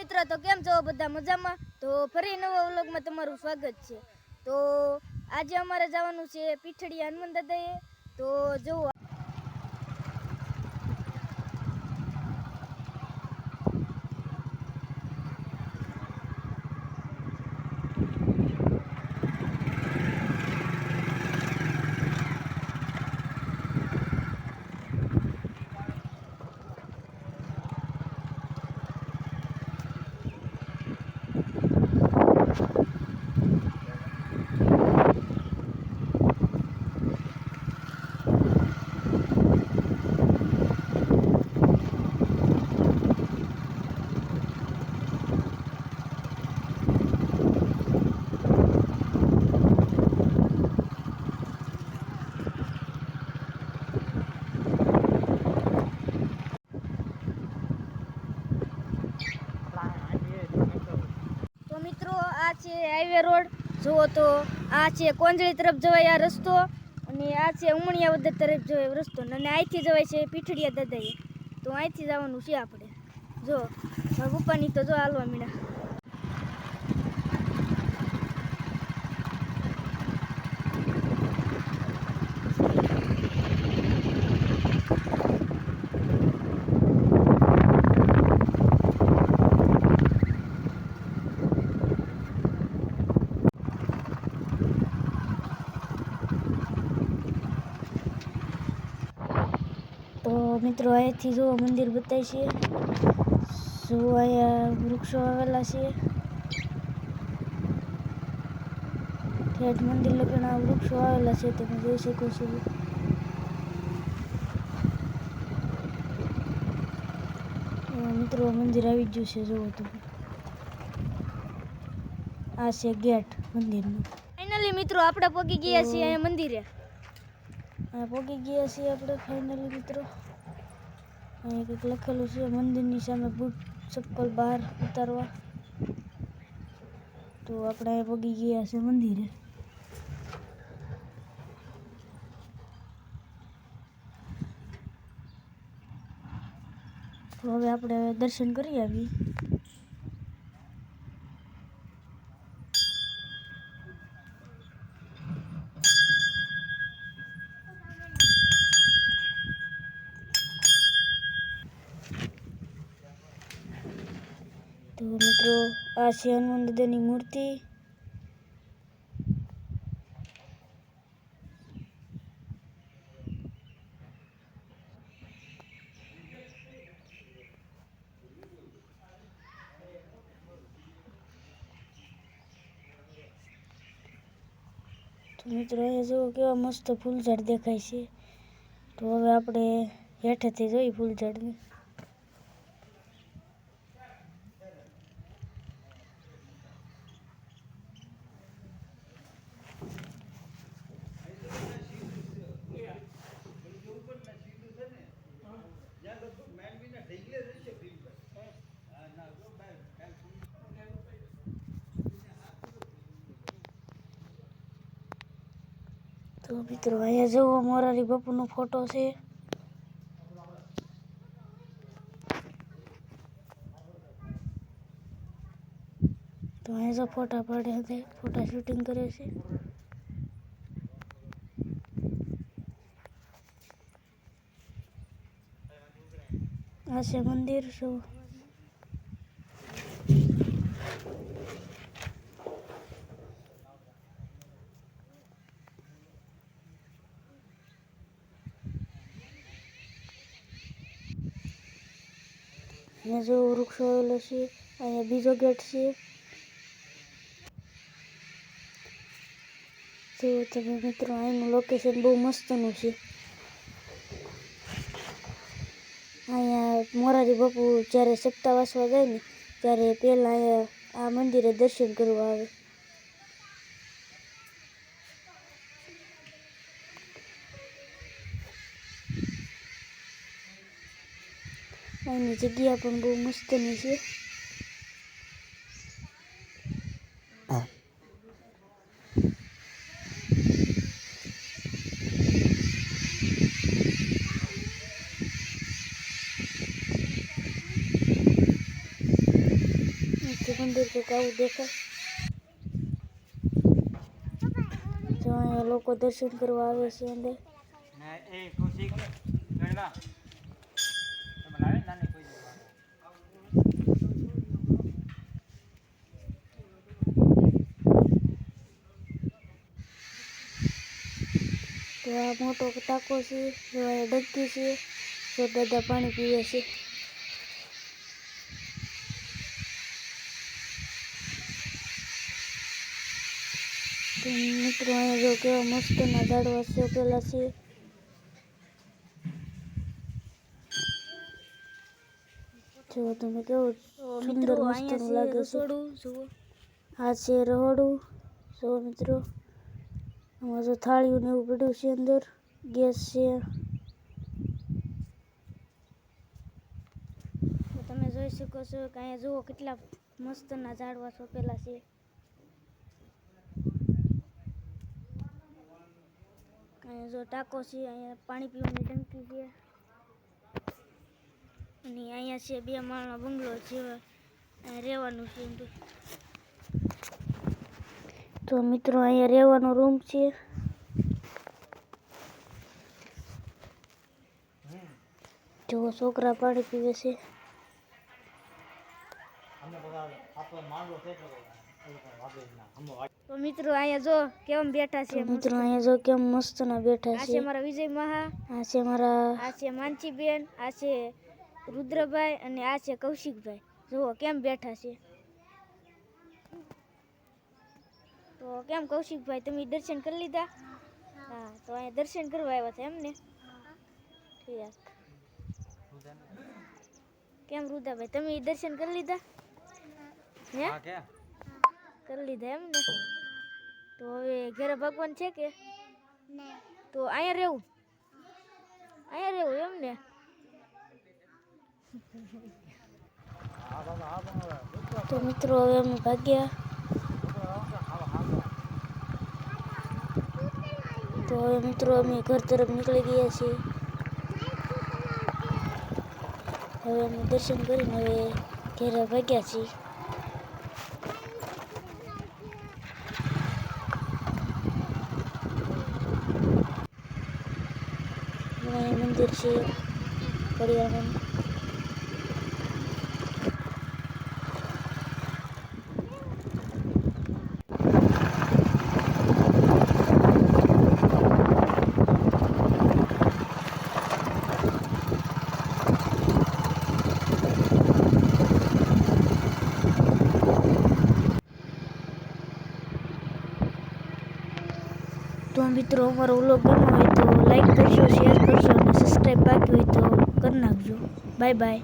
મિત્રો, તો કેમ છો બધા? મજામાં? તો ફરી નવા વ્લોગમાં તમારું સ્વાગત છે. તો આજે અમારે જવાનું છે પીઠડી હનુમાન દાદાએ. તો જો મિત્રો, આ છે હાઈવે રોડ. જુઓ તો આ છે કોંજળી તરફ જવાય આ રસ્તો, અને આ છે ઉમણિયાવદર તરફ જવાય રસ્તો, અને અહીંથી જવાય છે પીઠડિયા દાદાએ. તો અહીંથી જવાનું છે આપણે. જો પપ્પાની તો જો હાલવા મીડા. તો મિત્રો, અહીંથી જો મંદિર બતાય છે. જો અહીંયા વૃક્ષો આવેલા છે. ઠેઠ મંદિર લગણ વૃક્ષો આવેલા છે, તમે જોઈ શકો છો. મિત્રો, મંદિર આવી ગયું છે. જુઓ તમે, આ છે ગેટ મંદિરનું. ફાઇનલી મિત્રો, આપણે પહોંચી ગયા છીએ અહીંયા મંદિરે. પહોંચી ગયા છીએ આપણે ફાઇનલી મિત્રો. અહીંયા કંઈક લખેલું છે મંદિરની સામે બૂટ ચપ્પલ બહાર ઉતારવા. તો આપણે અહીંયા પહોંચી ગયા છે મંદિરે. તો હવે આપણે દર્શન કરી આવીએ. તો મિત્રો, આ છે હનુમાન દાદાની મૂર્તિ. તો મિત્રો, અહીંયા જુઓ કેવા મસ્ત ફૂલઝાડ દેખાય છે. તો હવે આપણે હેઠેથી જોઈ ફૂલઝાડને. તો મિત્રો, અહીંયા જુઓ મોરારી બાપુનો ફોટો છે. તો અહીંયા જો ફોટા પાડે છે, ફોટા શૂટિંગ કરે છે. આ છે મંદિર. શું અહીંયા જો વૃક્ષો આવેલો છે. અહીંયા બીજો ગેટ છે. જો તમે મિત્રો, અહીંનું લોકેશન બહુ મસ્તનું છે. અહીંયા મોરારી બાપુ જ્યારે સપ્તાહ વાસવા જાય ને, ત્યારે પહેલાં અહીંયા આ મંદિરે દર્શન કરવા આવે. અહીંની જગ્યા પણ બહુ મસ્તની છે. અંદરથી મંદિર કંઈક આવું દેખાય. જો અહીંયા લોકો દર્શન કરવા આવે છે અંદર. તો આ મોટો ટાંકો છે, જો અહીંયા ડંકી છે, જો દાદા પાણી પીવે છે. તો મિત્રો અહીંયા જો કેવા મસ્તના ઝાડવા સોંપેલા છે. જો તમે કેવું સુંદર મસ્તનું લાગે છે. આ છે રહોડું. જો મિત્રો આમાં જો થાળીઓ ને એવું પડ્યું છે, અંદર ગેસ છે. તો તમે જોઈ શકો છો કે અહીંયા જુઓ કેટલા મસ્તના ઝાડવા સોંપેલા છે. અહીંયા જો ટાંકો છે, અહીંયા પાણી પીવાની ટંકી છે, અને અહીંયા છે 2 માળનો બંગલો છે, અહીંયા રહેવાનું છે. તો મિત્રો અહીંયા રહેવાનો રૂમ છે. જો છોકરા પાણી પીવે છે. તો મિત્રો અહીંયા જો કેમ બેઠા છે. મિત્રો અહીંયા જો કેમ મસ્તના બેઠા છે. આ છે મારા વિજય મહા, આ છે માનસીબેન, આ છે રુદ્રભાઈ અને આ છે કૌશિકભાઈ. જુઓ કેમ બેઠા છે. તો કેમ કૌશિકભાઈ, તમે દર્શન કરી લીધા? હા, તો અહીંયા દર્શન કરવા આવ્યા હતા એમને? ઠીક. કેમ રુદાભાઈ, તમે દર્શન કરી લીધા? હે, કરી લીધા એમને? તો હવે ઘરે ભગવાન છે કે તો અહીંયા રહેવું? અહીંયા રહેવું એમને? તો મિત્રો હવે અમે ભાગ્યા. તો હવે મિત્રો અમે ઘર તરફ નીકળી ગયા છીએ. હવે અમે દર્શન કરીને હવે ઘરે ભાગ્યા છીએ. મંદિર છે પરિવારનું. તો મિત્રો અમારો વ્લોગ ગમ્યો હોય તો લાઈક કરજો, શેર કરજો અને સબસ્ક્રાઈબ બાકી હોય તો કરી નાખજો. Bye bye.